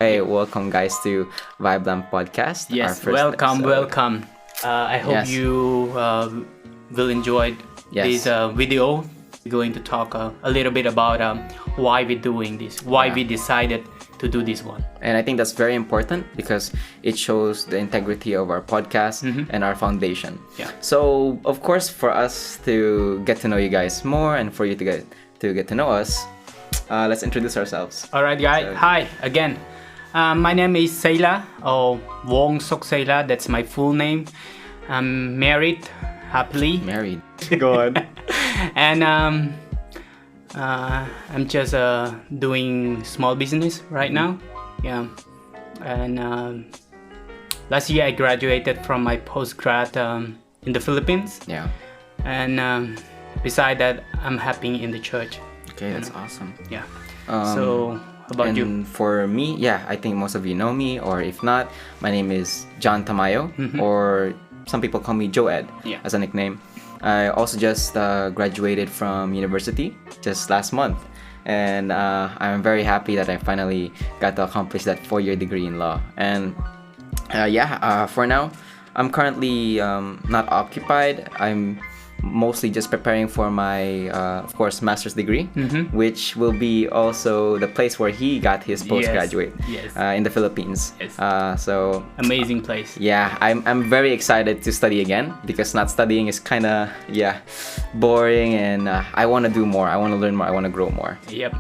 Hey, welcome guys to VibeLamp podcast. Yes, welcome. I hope you will enjoy this video. We're going to talk a little bit about why we're doing this, why we decided to do this one. And I think that's very important because it shows the integrity of our podcast and our foundation. Yeah. So, of course, for us to get to know you guys more and for you to get to know us, let's introduce ourselves. All right, guys. So, hi again. My name is Saila, or Wong Sok Saila. That's my full name. I'm married, happily. Married. Go on. And I'm just doing small business right now. Yeah. And last year I graduated from my postgrad in the Philippines. Yeah. And beside that, I'm happy in the church. Okay, that's awesome. Yeah. So, how about you? And for me, I think most of you know me, or if not, my name is John Tamayo, or some people call me Joed as a nickname. I also just graduated from university just last month, and I'm very happy that I finally got to accomplish that 4-year degree in law. And for now, I'm currently not occupied. I'm mostly just preparing for my, of course, master's degree, which will be also the place where he got his postgraduate in the Philippines. Yes. So amazing place. Yeah, I'm very excited to study again because not studying is kind of boring, and I want to do more. I want to learn more. I want to grow more. Yep.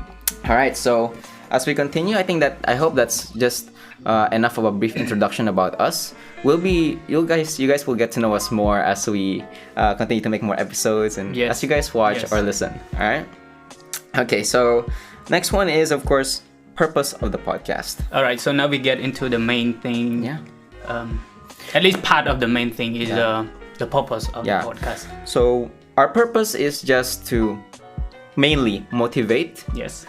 All right. So as we continue, I hope that's just enough of a brief introduction about us. You guys will get to know us more as we continue to make more episodes and as you guys watch or listen. All right. Okay. So next one is, of course, purpose of the podcast. All right. So now we get into the main thing. Yeah. At least part of the main thing is the purpose of the podcast. So our purpose is just to mainly motivate. Yes.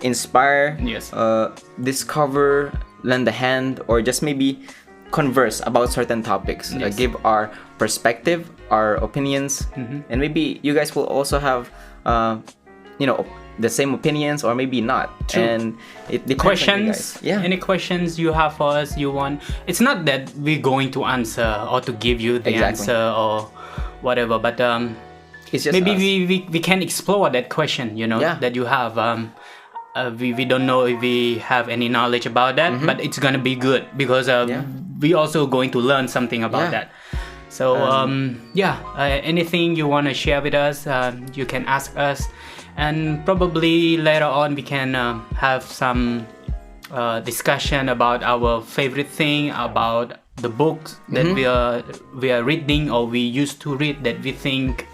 Inspire. Yes. Discover, lend a hand, or just maybe converse about certain topics. Give our perspective, our opinions, and maybe you guys will also have, the same opinions, or maybe not. True. And it depends questions. on you guys. Yeah. Any questions you have for us? You want? It's not that we're going to answer or to give you the answer or whatever, but it's just maybe we can explore that question. That you have. We don't know if we have any knowledge about that, but it's gonna be good because we also going to learn something about that. So anything you want to share with us, you can ask us, and probably later on we can have some discussion about our favorite thing, about the books that we are reading or we used to read that we think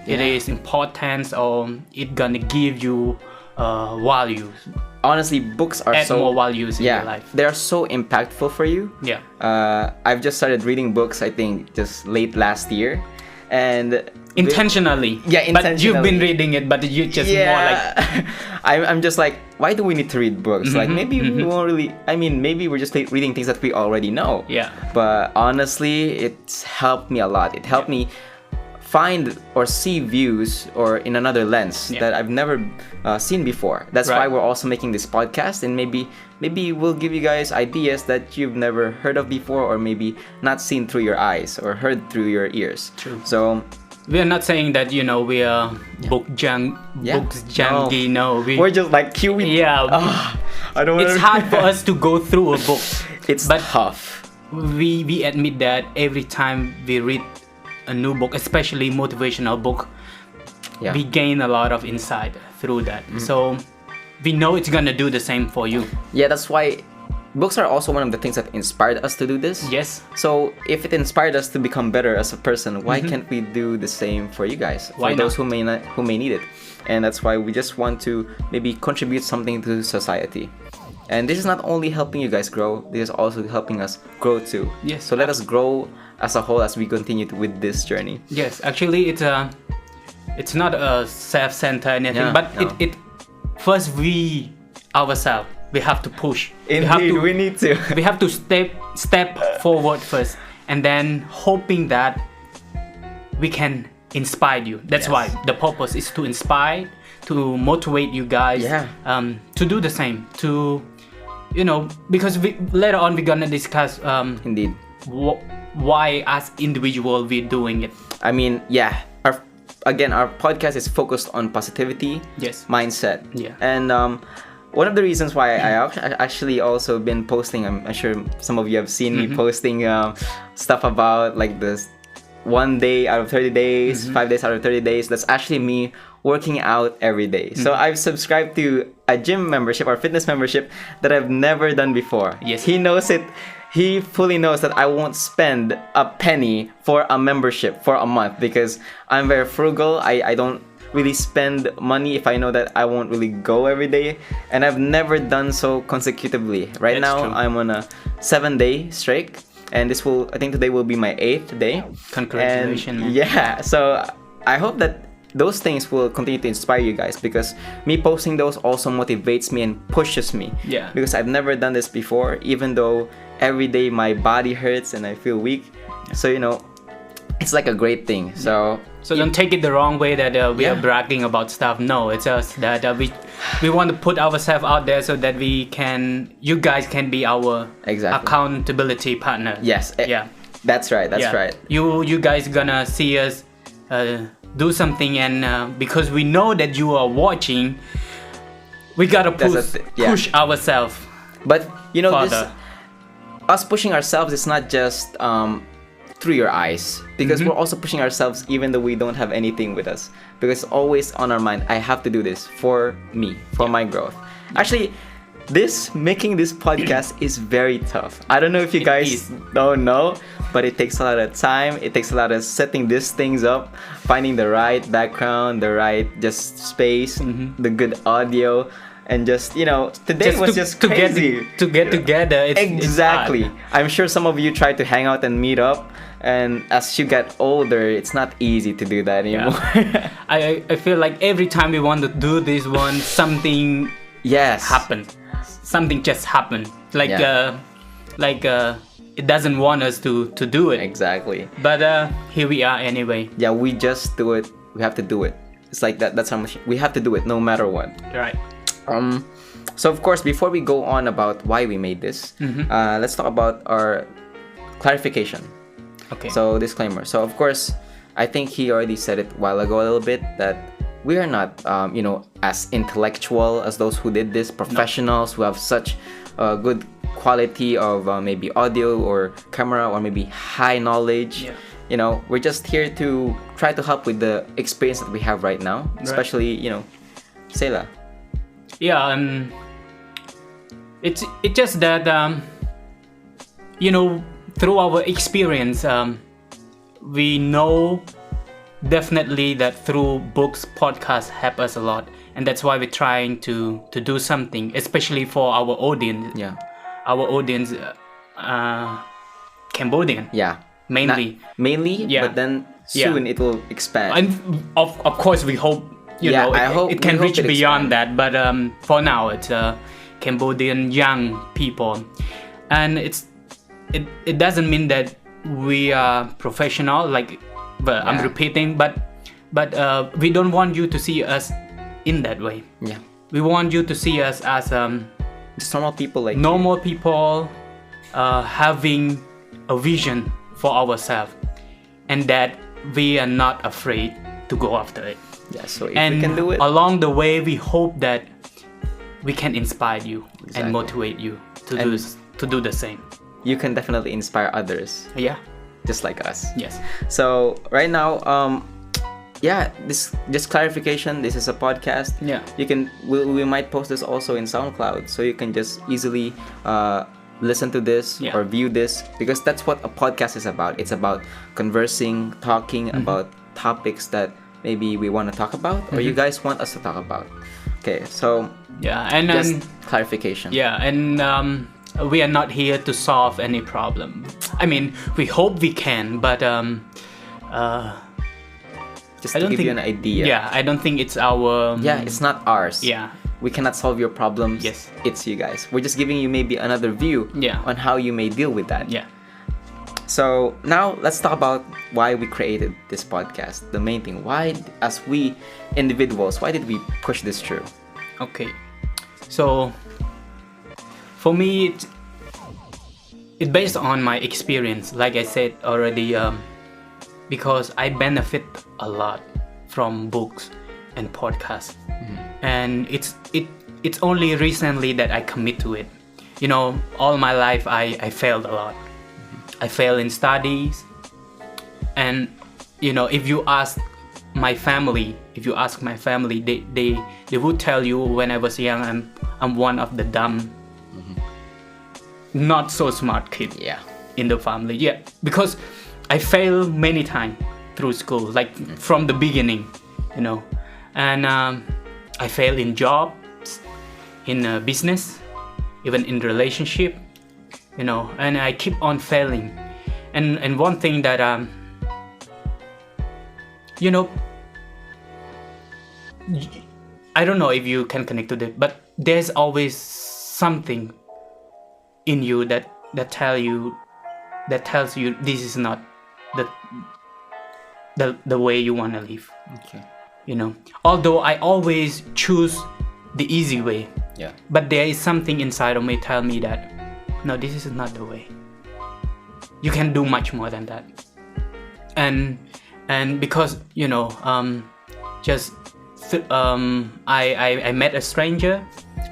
it is important or it gonna give you values. Honestly, books are add more values in your life. They're so impactful for you. Yeah. I've just started reading books, I think, just late last year, and intentionally. But you've been reading it, but you just more like. I'm just like, why do we need to read books? Like maybe we won't really. I mean, maybe we're just reading things that we already know. Yeah. But honestly, it's helped me a lot. It helped me find or see views or in another lens that I've never seen before. That's why we're also making this podcast, and maybe we'll give you guys ideas that you've never heard of before, or maybe not seen through your eyes or heard through your ears. True. So we are not saying that we are books junkie. No, we're just like queuing. I don't. It's hard for us to go through a book. It's tough. We admit that every time we read a new book, especially motivational book, we gain a lot of insight through that. So we know it's gonna do the same for you. Yeah, that's why books are also one of the things that inspired us to do this. Yes. So if it inspired us to become better as a person, why can't we do the same for you guys? For those who may need it. And that's why we just want to maybe contribute something to society. And this is not only helping you guys grow, this is also helping us grow too. Yes. So let us grow as a whole as we continue with this journey. Yes, actually it's not a self-centered anything, but it first we ourselves we have to push. Indeed, we need to. We have to step forward first, and then hoping that we can inspire you. That's why the purpose is to inspire, to motivate you guys to do the same, to because later on we're gonna discuss Indeed. Why as individual we're doing it. I mean, yeah. Our podcast is focused on positivity, yes, mindset, yeah, and one of the reasons why I actually also been posting. I'm sure some of you have seen me posting stuff about like this 1 day out of 30 days, 5 days out of 30 days. That's actually me working out every day. So I've subscribed to a gym membership or fitness membership that I've never done before. Yes, he knows it. He fully knows that I won't spend a penny for a membership for a month because I'm very frugal. I don't really spend money if I know that I won't really go every day. And I've never done so consecutively. Right now, true. I'm on a 7-day streak. And I think today will be my 8th day. Congratulations. And yeah, so I hope that those things will continue to inspire you guys because me posting those also motivates me and pushes me. Yeah. Because I've never done this before, even though every day my body hurts and I feel weak. So, it's like a great thing. So don't take it the wrong way that we are bragging about stuff. No, it's just that we want to put ourselves out there so that you guys can be our accountability partner. Yes. Yeah. That's right. That's right. You guys gonna see us do something, and because we know that you are watching, we gotta push ourselves. But us pushing ourselves is not just through your eyes, because we're also pushing ourselves even though we don't have anything with us, because always on our mind, I have to do this for me, for my growth. Actually, making this podcast is very tough. I don't know if you guys don't know, but it takes a lot of time. It takes a lot of setting these things up, finding the right background, the right just space, the good audio. And today was just crazy. To get together. Exactly. It's I'm sure some of you try to hang out and meet up. And as you get older, it's not easy to do that anymore. Yeah. I feel like every time we want to do this one, something happened. Something just happened. It doesn't want us to do it. Exactly. But here we are anyway. Yeah, we just do it. We have to do it. It's like that. That's how much we have to do it, no matter what. Right. So of course, before we go on about why we made this, let's talk about our clarification. Okay. So disclaimer. So of course, I think he already said it a while ago a little bit that we are not, as intellectual as those who did this, professionals who have such good quality of maybe audio or camera or maybe high knowledge. Yeah. We're just here to try to help with the experience that we have right now, especially, Sela. Yeah, it's just that through our experience, we know definitely that through books, podcasts help us a lot, and that's why we're trying to do something, especially for our audience. Yeah, our audience, Cambodian. Yeah, mainly. But then soon it will expand. And of course, we hope. I hope it can reach beyond that, but for now it's Cambodian young people, and it doesn't mean that we are professional. I'm repeating, but we don't want you to see us in that way. Yeah, we want you to see us as just normal people, people having a vision for ourselves, and that we are not afraid to go after it. Yeah, so if we can do it, along the way, we hope that we can inspire you and motivate you to do the same. You can definitely inspire others. Yeah, just like us. Yes. So right now, this just clarification. This is a podcast. Yeah. We might post this also in SoundCloud, so you can just easily listen to this or view this, because that's what a podcast is about. It's about conversing, talking about topics that maybe we want to talk about or you guys want us to talk about. Okay, so and just clarification. Yeah, and we are not here to solve any problem. I mean, we hope we can, but just to give you an idea. Yeah, I don't think it's our. It's not ours. Yeah, we cannot solve your problems. Yes, it's you guys. We're just giving you maybe another view. On how you may deal with that. Yeah. So now let's talk about why we created this podcast. The main thing, why, as we individuals, why did we push this through? Okay, so For me, it's based on my experience, like I said already, because I benefit a lot from books and podcasts, and it's only recently that I commit to it. You know, all my life I failed a lot. I failed in studies, and you know, if you ask my family, they would tell you when I was young, I'm one of the dumb, not so smart kid in the family. Yeah, because I failed many times through school, like from the beginning, you know, and I failed in jobs, in business, even in relationship, you know, and I keep on failing. And one thing that you know, I don't know if you can connect to that, but there's always something in you that tells you this is not the way you want to live. Okay. You know, although I always choose the easy way, but there is something inside of me tell me that no, this is not the way. You can do much more than that. And because, you know, I met a stranger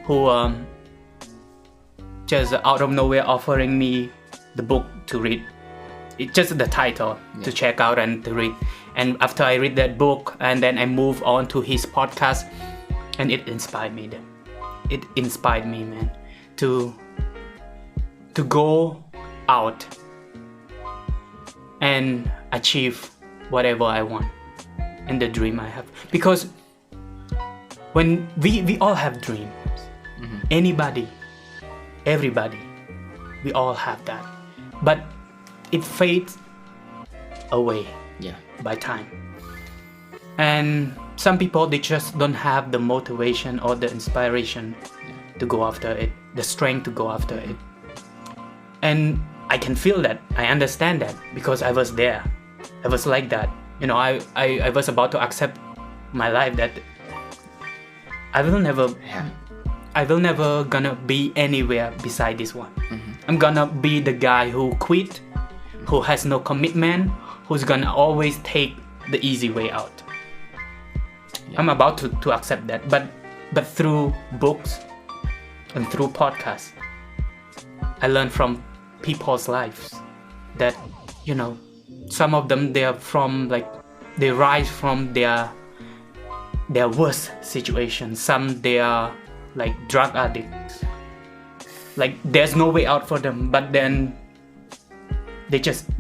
who just out of nowhere offering me the book to read. It's just the title to check out and to read. And after I read that book, and then I move on to his podcast, and it inspired me. It inspired me, man, to go out and achieve whatever I want and the dream I have. Because when we all have dreams, anybody, everybody, we all have that, but it fades away by time. And some people, they just don't have the motivation or the inspiration to go after it, the strength to go after it. And I can feel that, I understand that, because I was there, I was like that. You know, I was about to accept my life that I will never gonna be anywhere beside this one. I'm gonna be the guy who quit, who has no commitment, who's gonna always take the easy way out. I'm about to accept that, but through books and through podcasts, I learned from people's lives that, you know, some of them, they rise from their worst situation. Some, they are like drug addicts, like there's no way out for them, but then they just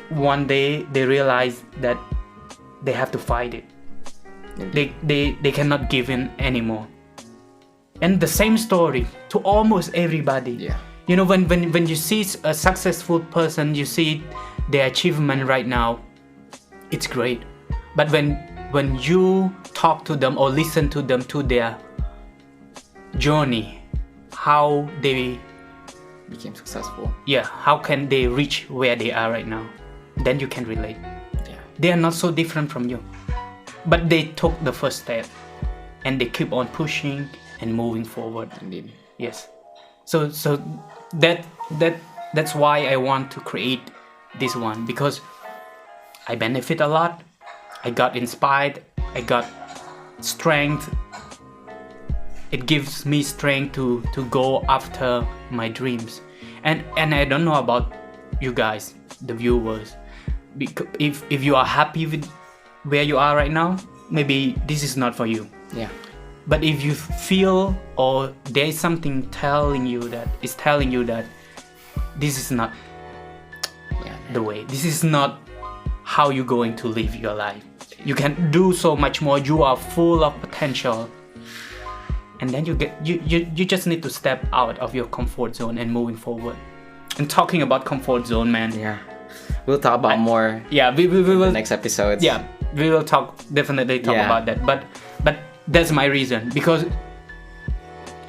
one day they realize that they have to fight it. They cannot give in anymore. And the same story to almost everybody. You know, when you see a successful person, you see their achievement right now, it's great. But when you talk to them or listen to them, to their journey, how they became successful, how can they reach where they are right now, then you can relate. They are not so different from you, but they took the first step and they keep on pushing and moving forward. Indeed. Yes. So that's why I want to create this one, because I benefit a lot. I got inspired. I got strength. It gives me strength to go after my dreams. And I don't know about you guys, the viewers. Because if you are happy with where you are right now, maybe this is not for you. But if you feel, or there is something telling you that this is not the way, this is not how you're going to live your life, you can do so much more, you are full of potential, and then you just need to step out of your comfort zone and moving forward. And talking about comfort zone, man, we'll talk about more we will next episodes. We will definitely talk about that, but that's my reason, because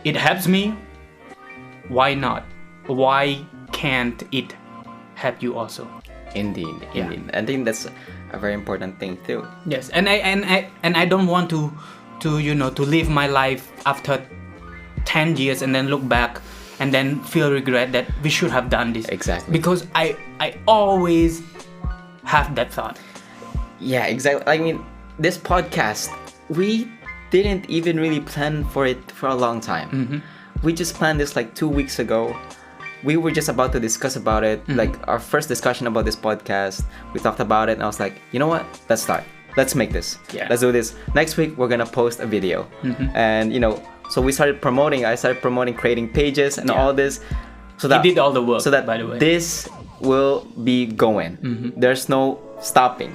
it helps me. Why not? Why can't it help you also? Indeed. I think that's a very important thing too. Yes, and I don't want to live my life after 10 years and then look back and then feel regret that we should have done this. Exactly. Because I always have that thought. Yeah, exactly. I mean, this podcast, we didn't even really plan for it for a long time. We just planned this like 2 weeks ago. We were just about to discuss about it, like our first discussion about this podcast. We talked about it, and I was like, you know what? Let's start. Let's make this. Yeah. Let's do this. Next week, we're gonna post a video, and so we started promoting. I started promoting, creating pages, and all this. So that he did all the work. So that, by the way, this will be going. There's no stopping.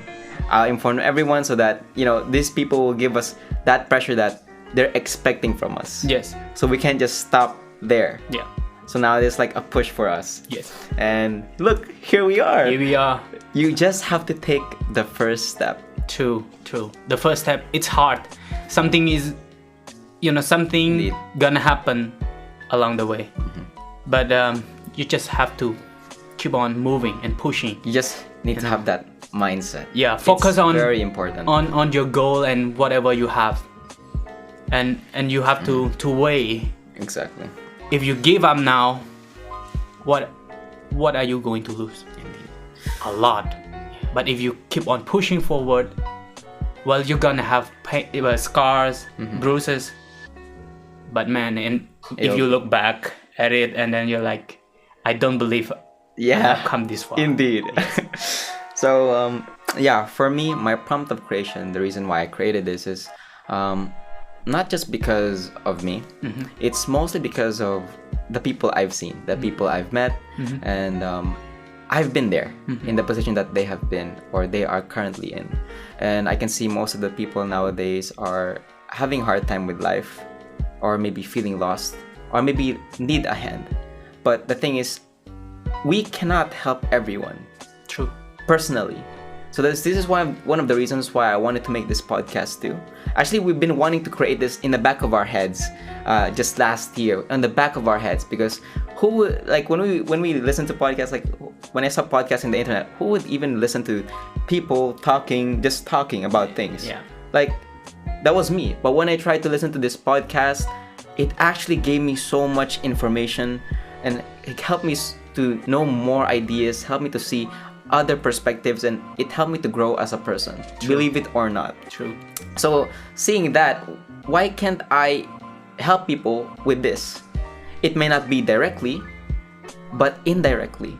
I'll inform everyone so that these people will give us that pressure that they're expecting from us. Yes. So we can't just stop there. Yeah. So now there's like a push for us. Yes. And look, here we are. Here we are. You just have to take the first step. True. The first step, it's hard. Something is, something Indeed. gonna happen along the way. But you just have to keep on moving and pushing. You just need to have that mindset. Yeah, focus it's on very important. on your goal and whatever you have. And you have to weigh. Exactly. If you give up now, what are you going to lose? Indeed. A lot. But if you keep on pushing forward, well, you're gonna have scars, bruises. But man, and if you look back at it, and then you're like, I don't believe I've come this far. Indeed. So for me, my prompt of creation, the reason why I created this is not just because of me. It's mostly because of the people I've seen, the people I've met, and I've been there in the position that they have been or they are currently in. And I can see most of the people nowadays are having a hard time with life, or maybe feeling lost, or maybe need a hand. But the thing is, we cannot help everyone. True. Personally. So this is one of the reasons why I wanted to make this podcast too. Actually, we've been wanting to create this in the back of our heads just last year, on the back of our heads, because who would, like when we listen to podcasts, like when I saw podcasts in the internet, who would even listen to people just talking about things? Yeah. Like that was me. But when I tried to listen to this podcast, it actually gave me so much information, and it helped me to know more ideas, helped me to see other perspectives, and it helped me to grow as a person. True. Believe it or not. True. So seeing that, why can't I help people with this? It may not be directly, but indirectly,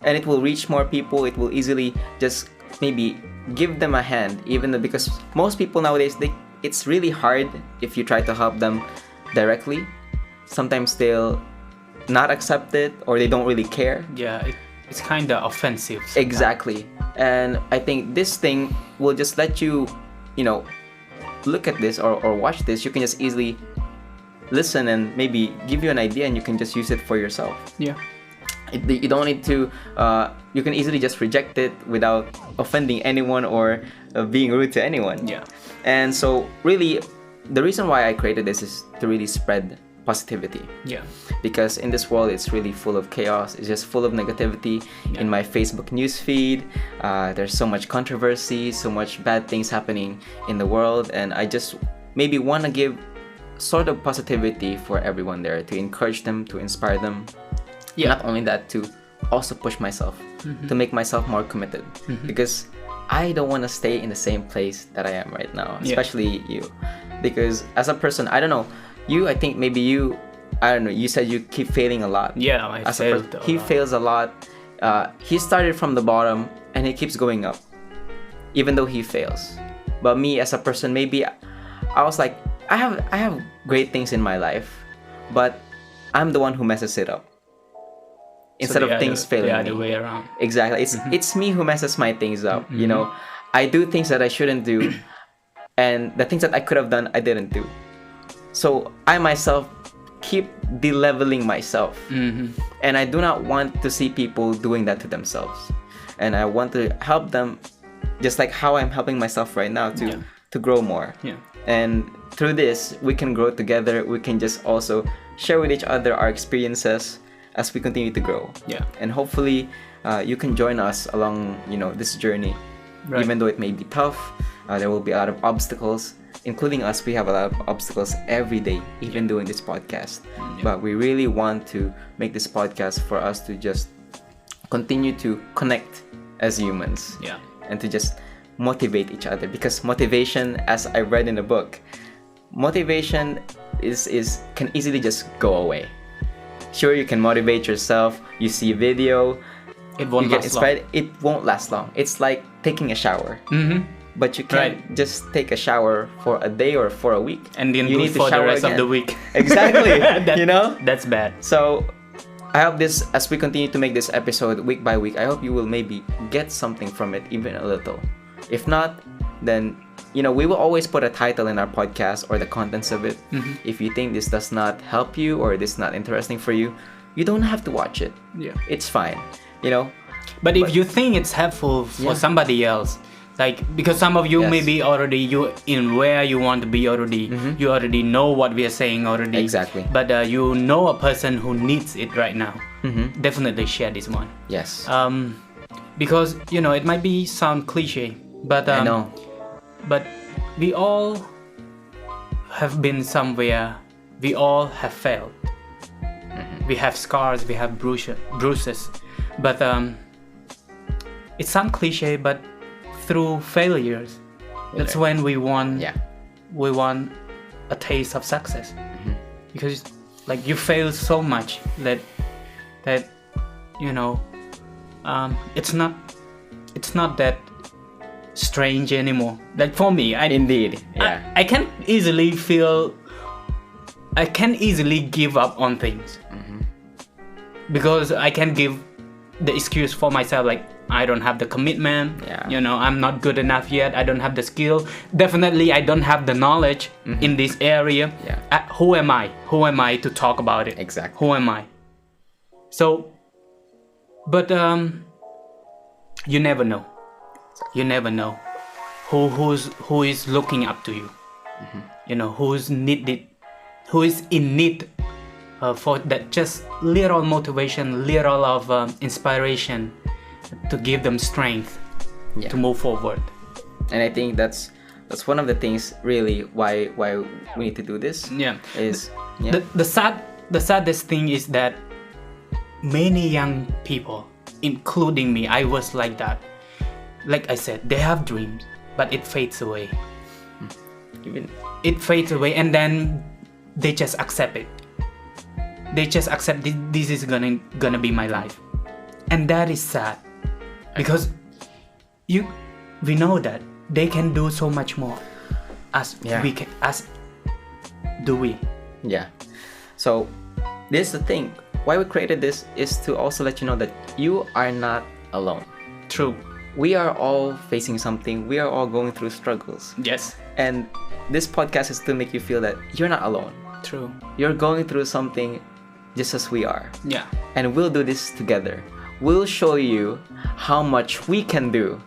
and it will reach more people. It will easily just maybe give them a hand, even though, because most people nowadays, it's really hard if you try to help them directly. Sometimes they'll not accept it, or they don't really care. Yeah, it's kind of offensive sometimes. Exactly. And I think this thing will just let you look at this or watch this. You can just easily listen and maybe give you an idea, and you can just use it for yourself. Yeah. You don't need to you can easily just reject it without offending anyone or being rude to anyone. Yeah. And so really, the reason why I created this is to really spread positivity. Yeah. Because in this world, it's really full of chaos. It's just full of negativity. Yeah. In my Facebook newsfeed, there's so much controversy, so much bad things happening in the world, and I just maybe want to give sort of positivity for everyone there, to encourage them, to inspire them. Yeah. Not only that, to also push myself, to make myself more committed, because I don't want to stay in the same place that I am right now, especially you. Because as a person, I don't know, I think maybe you said you keep failing a lot. Yeah, I failed a lot. He fails a lot. He started from the bottom and he keeps going up, even though he fails. But me as a person, maybe I was like, I have great things in my life, but I'm the one who messes it up. Instead of things failing the other way around. Exactly. It's me who messes my things up. I do things that I shouldn't do, and the things that I could have done, I didn't do. So I myself keep de-leveling myself, and I do not want to see people doing that to themselves. And I want to help them, just like how I'm helping myself right now to grow more. Yeah. And through this, we can grow together. We can just also share with each other our experiences as we continue to grow. Yeah. And hopefully, you can join us along, this journey Right. Even though it may be tough, there will be a lot of obstacles, including us. We have a lot of obstacles every day, even doing this podcast. But we really want to make this podcast for us to just continue to connect as humans. Yeah. And to just motivate each other, because motivation, as I read in the book, motivation is can easily just go away. Sure, you can motivate yourself. You see a video, it won't you get last inspired. long. It won't last long. It's like taking a shower. But you can't just take a shower for a day or for a week. And then you do it for the rest of the week. Exactly. You know? That's bad. So I hope this, as we continue to make this episode week by week, I hope you will maybe get something from it, even a little. If not, then, you know, we will always put a title in our podcast or the contents of it. If you think this does not help you or this is not interesting for you, you don't have to watch it. Yeah. It's fine, you know? But if you think it's helpful for somebody else, like, because some of you maybe already you in where you want to be already, you already know what we are saying already. Exactly. But you know a person who needs it right now. Definitely share this one. Yes. Because, you know, it might be sound cliche, but I know. But we all have been somewhere. We all have failed. We have scars. We have bruises. But it sounds cliche, but through failures, that's when we want a taste of success. Because like you fail so much that you know, it's not that strange anymore. Like for me, I can easily give up on things because I can give the excuse for myself, like I don't have the commitment, you know, I'm not good enough yet, I don't have the skill, definitely I don't have the knowledge in this area. Who am I to talk about it? Exactly. Who am I? So but you never know who is looking up to you. You know, who is in need for that just little motivation, little of inspiration to give them strength to move forward. And I think that's one of the things really why we need to do this. The saddest thing is that many young people, including me, I was like that. Like I said, they have dreams, but it fades away. It fades away, and then they just accept it. They just accept this is gonna be my life, and that is sad, because we know that they can do so much more we can. Yeah. So this is the thing. Why we created this is to also let you know that you are not alone. True. We are all facing something. We are all going through struggles. Yes. And this podcast is to make you feel that you're not alone. True. You're going through something just as we are. Yeah. And we'll do this together. We'll show you how much we can do,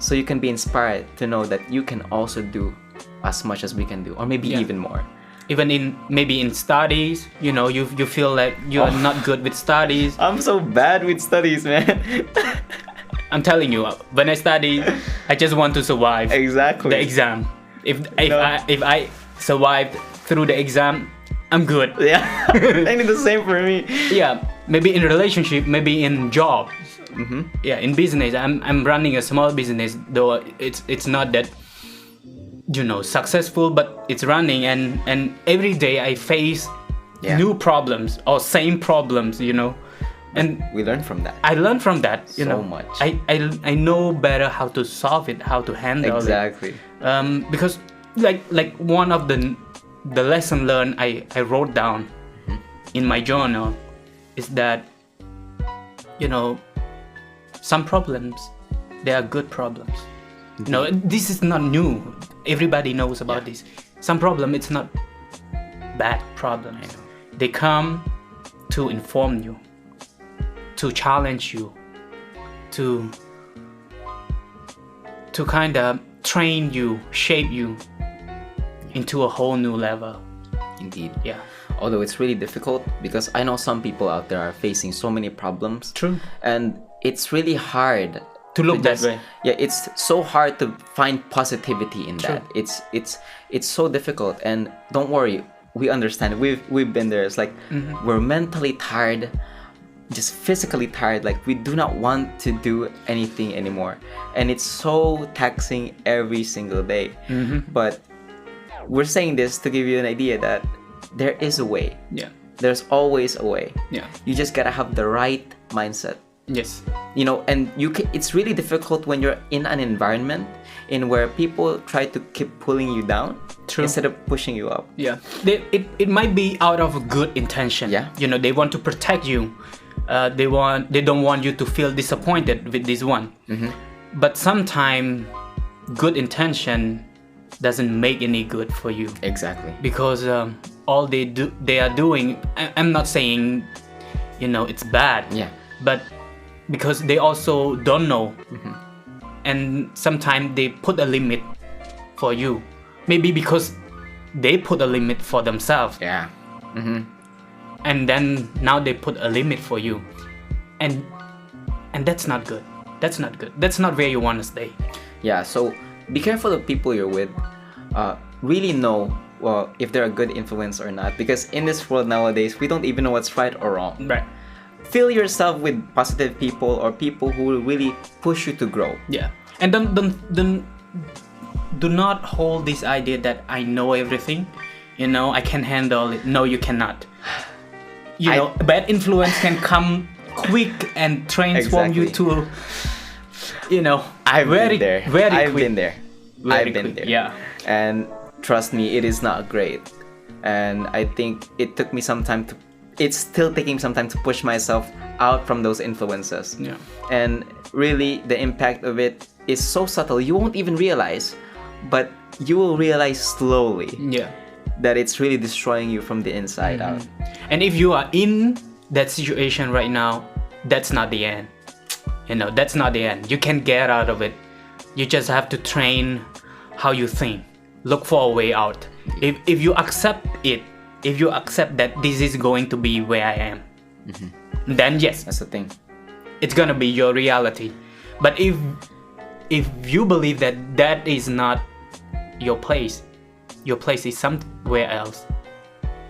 so you can be inspired to know that you can also do as much as we can do, or maybe even more. Even in studies, you know, you feel like you're not good with studies. I'm so bad with studies, man. I'm telling you, when I study, I just want to survive. Exactly. The exam. If I survive through the exam, I'm good. Yeah. I think the same for me. Yeah. Maybe in relationship, maybe in job. Yeah. In business, I'm running a small business, though it's not that, you know, successful, but it's running, and every day I face new problems or same problems, you know, and we learn from that. I learn from that, you know. So much. I know better how to solve it, how to handle it. Because like one of the lesson learned I wrote down in my journal is that, you know, some problems, they are good problems. You know, this is not new. Everybody knows about this. Some problem, it's not bad problems. They come to inform you, to challenge you, to kind of train you, shape you into a whole new level. Indeed. Yeah. Although it's really difficult, because I know some people out there are facing so many problems. True. And it's really hard to look that way. Yeah, it's so hard to find positivity in that. It's so difficult, and don't worry, we understand. We've been there. It's like we're mentally tired, just physically tired. Like we do not want to do anything anymore, and it's so taxing every single day. But we're saying this to give you an idea that there is a way. Yeah. There's always a way. Yeah. You just gotta have the right mindset. Yes. And it's really difficult when you're in an environment in where people try to keep pulling you down. True. Instead of pushing you up. Yeah. It might be out of a good intention. Yeah. They want to protect you. They don't want you to feel disappointed with this one. But sometimes good intention doesn't make any good for you. Exactly. Because all they are doing, I'm not saying it's bad. Yeah. But because they also don't know, and sometimes they put a limit for you. Maybe because they put a limit for themselves. Yeah. And then now they put a limit for you, and that's not good. That's not good. That's not where you want to stay. Yeah. So be careful of people you're with. Really know if they're a good influence or not, because in this world nowadays we don't even know what's right or wrong. Right. Fill yourself with positive people or people who will really push you to grow. Yeah. And do not hold this idea that I know everything. I can handle it. No, you cannot. Bad influence can come quick and transform you to, I've been there. Very quick. I've been there. Yeah. And trust me, it is not great. And I think it took me some time it's still taking some time to push myself out from those influences. Yeah. And really, the impact of it is so subtle, you won't even realize, but you will realize slowly. Yeah. That it's really destroying you from the inside out. And if you are in that situation right now, that's not the end. That's not the end. You can get out of it. You just have to train how you think. Look for a way out. If you accept it, if you accept that this is going to be where I am, then yes, that's the thing. It's gonna be your reality. But if you believe that that is not your place is somewhere else,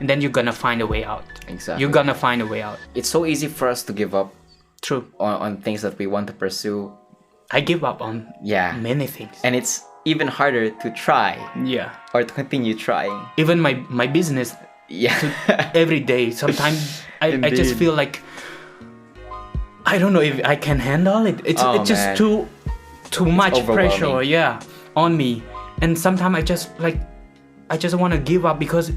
and then you're gonna find a way out. Exactly. You're gonna find a way out. It's so easy for us to give up. True. On things that we want to pursue. I give up on many things. And it's even harder to try. Yeah. Or to continue trying. Even my business. Yeah. Every day. Sometimes I just feel like I don't know if I can handle it. It's just too much pressure, on me. And sometimes I just want to give up because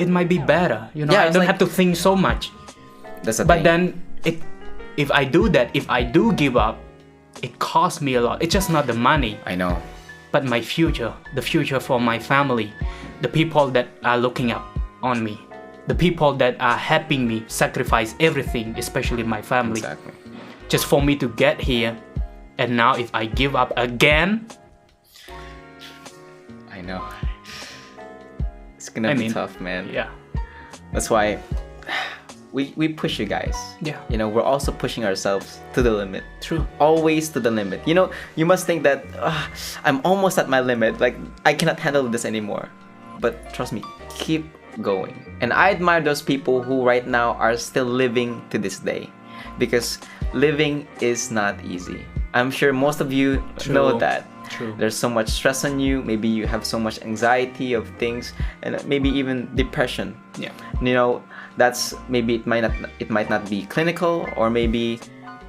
it might be better. I don't have to think so much. That's the thing. But then if I do that, if I do give up, it costs me a lot. It's just not the money. I know. But my future, the future for my family, the people that are looking up on me, the people that are helping me sacrifice everything, especially my family. Exactly. Just for me to get here. And now if I give up again, I know. It's gonna be tough, man. Yeah. That's why we push you guys. Yeah. We're also pushing ourselves to the limit. True. Always to the limit. You must think that I'm almost at my limit. Like I cannot handle this anymore. But trust me, keep going. And I admire those people who right now are still living to this day, because living is not easy. I'm sure most of you know that. True. There's so much stress on you. Maybe you have so much anxiety of things, and maybe even depression. Yeah. That's maybe it might not be clinical, or maybe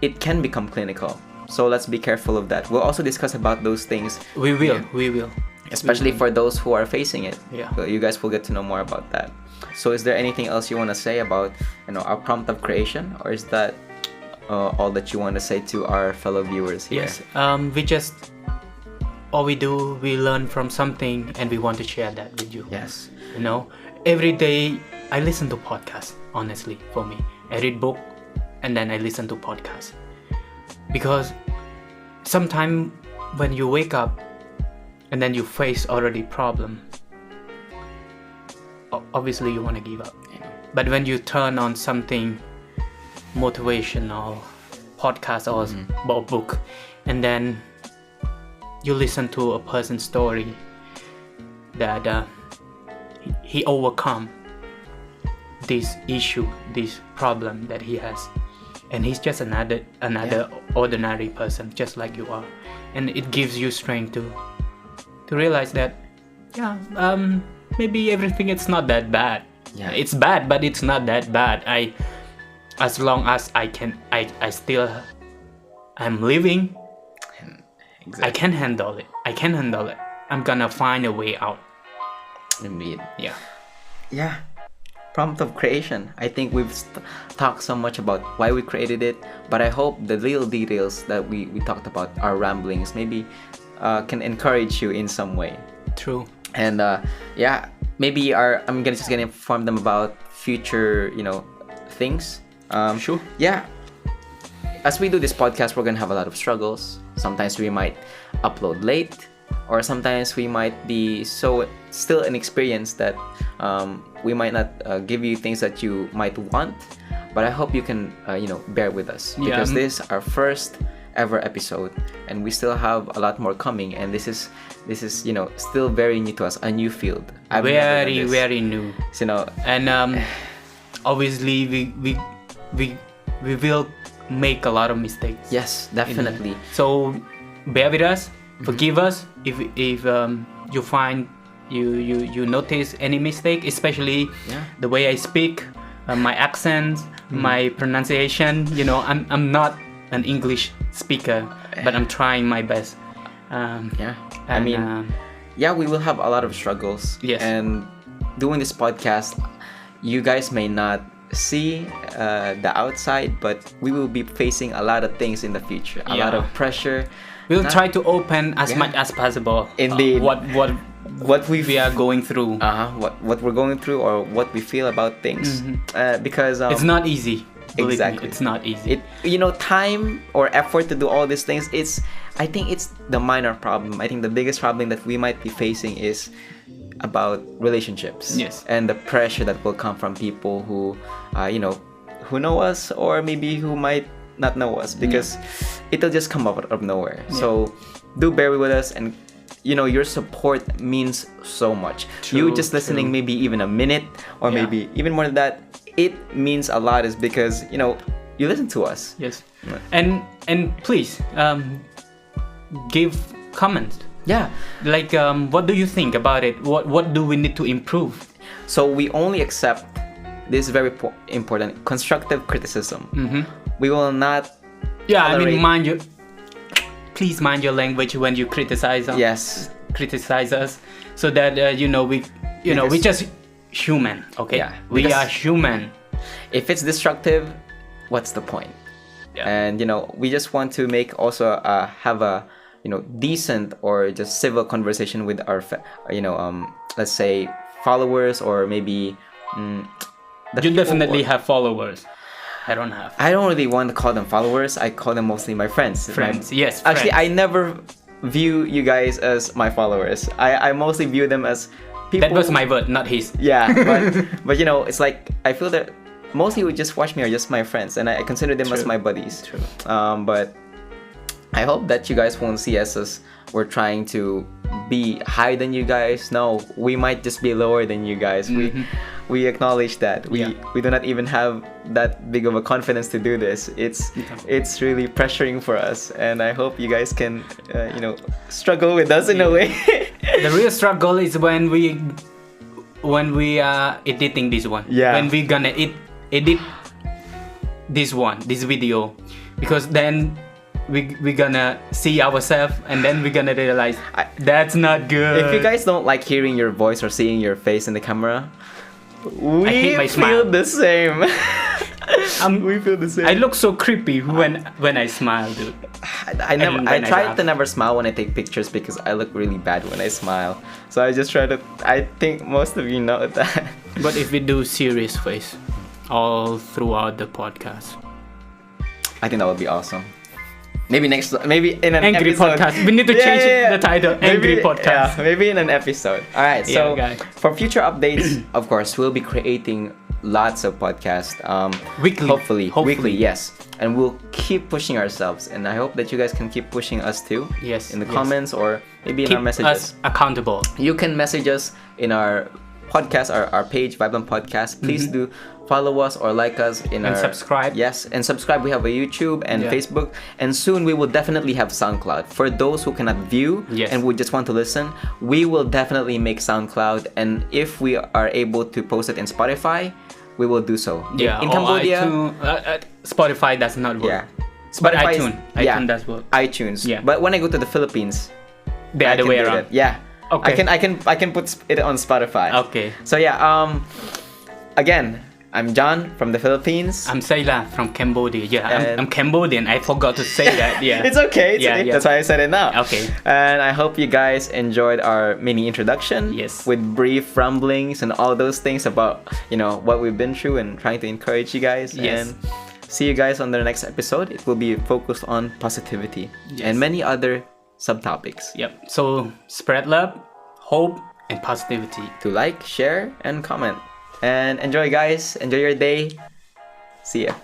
it can become clinical. So let's be careful of that. We'll also discuss about those things. We will. Especially for those who are facing it. Yeah. So you guys will get to know more about that. So is there anything else you want to say about our prompt of creation, or is that all that you want to say to our fellow viewers here? Yes. All we do, we learn from something, and we want to share that with you. Yes. Every day I listen to podcasts. Honestly, for me, I read book, and then I listen to podcasts, because sometimes when you wake up and then you face already problem, obviously you want to give up. But when you turn on something motivational, podcast or book, and then you listen to a person's story that he overcome this issue, this problem that he has, and he's just another ordinary person just like you are, and it gives you strength to realize that maybe everything is not that bad. It's bad, but it's not that bad. As long as I'm living, exactly. I can handle it. I'm gonna find a way out. Indeed. Yeah. Prompt of creation. I think we've talked so much about why we created it, but I hope the little details that we talked about, our ramblings, maybe can encourage you in some way. True. And maybe I'm just gonna inform them about future, things. Sure. Yeah. As we do this podcast, we're gonna have a lot of struggles. Sometimes we might upload late, or sometimes we might be so still inexperienced that we might not give you things that you might want. But I hope you can bear with us, because this is our first ever episode, and we still have a lot more coming, and this is still very new to us, a new field. Very new. And obviously we will make a lot of mistakes. Yes, definitely. So bear with us, forgive us if you find you notice any mistake, especially the way I speak, my accent, my pronunciation. I'm not an English speaker, but I'm trying my best. We will have a lot of struggles. Yes. And doing this podcast, you guys may not see the outside, but we will be facing a lot of things in the future. A lot of pressure. We'll try to open as much as possible. Indeed. What we are going through. What we're going through, or what we feel about things. Because it's not easy. Exactly. Me, it's not easy. Time or effort to do all these things, I think it's the minor problem. I think the biggest problem that we might be facing is about relationships. Yes. And the pressure that will come from people who who know us, or maybe who might not know us, because it'll just come out of nowhere. So do bear with us, and your support means so much. You just listening maybe even a minute, or maybe even more than that, it means a lot, is because you listen to us. Yes. And please give comments. Like what do you think about it? What do we need to improve? So we only accept this very important constructive criticism. We will not tolerate... please mind your language when you criticize us. Yes. Criticize us, so that we just human. Okay. We are human. If it's destructive, what's the point? And we just want to make also have a decent or just civil conversation with our let's say followers, or maybe you definitely have followers. I don't really want to call them followers. I call them mostly my friends. Yes. Actually, friends. I never view you guys as my followers. I mostly view them as people. That was my word, not his. Yeah, but it's like I feel that mostly who just watch me are just my friends, and I consider them as my buddies. True. But I hope that you guys won't see us as we're trying to be higher than you guys. No, we might just be lower than you guys. We acknowledge that we do not even have that big of a confidence to do this. It's really pressuring for us, and I hope you guys can struggle with us in a way. The real struggle is when we are editing this one. When we gonna edit this video, because then we gonna see ourselves, and then we're gonna realize that's not good. If you guys don't like hearing your voice or seeing your face in the camera, we feel smile. the same. We feel the same. I look so creepy when I smile, dude. I try to never smile when I take pictures, because I look really bad when I smile. So I just try to. I think most of you know that. But if we do serious face all throughout the podcast, I think that would be awesome. Maybe in an Angry episode. Podcast. We need to change the title. Angry Podcast. Maybe in an episode. Alright, so for future updates, of course, we'll be creating lots of podcasts. Weekly. Hopefully. Weekly, yes. And we'll keep pushing ourselves. And I hope that you guys can keep pushing us too. Yes. In the comments or maybe in our messages. Keep us accountable. You can message us in our podcast, our page, VibeLamp Podcast. Please do follow us or like us in and our... subscribe. Yes, and subscribe. We have a YouTube and Facebook. And soon we will definitely have SoundCloud. For those who cannot view and would just want to listen, we will definitely make SoundCloud. And if we are able to post it in Spotify, we will do so. Yeah, in Cambodia... Spotify does not work. Yeah. But iTunes does work. iTunes. Yeah. But when I go to the Philippines... The other way around. Yeah. Okay. I can put it on Spotify. Okay. So yeah, again, I'm John from the Philippines. I'm Sayla from Cambodia. Yeah, I'm Cambodian. I forgot to say that. Yeah. It's okay. That's why I said it now. Okay. And I hope you guys enjoyed our mini introduction. Yes. With brief rumblings and all those things about, what we've been through and trying to encourage you guys. Yes. And see you guys on the next episode. It will be focused on positivity and many other subtopics. Yep. So spread love, hope, and positivity. To like, share, and comment. And enjoy, guys. Enjoy your day. See ya.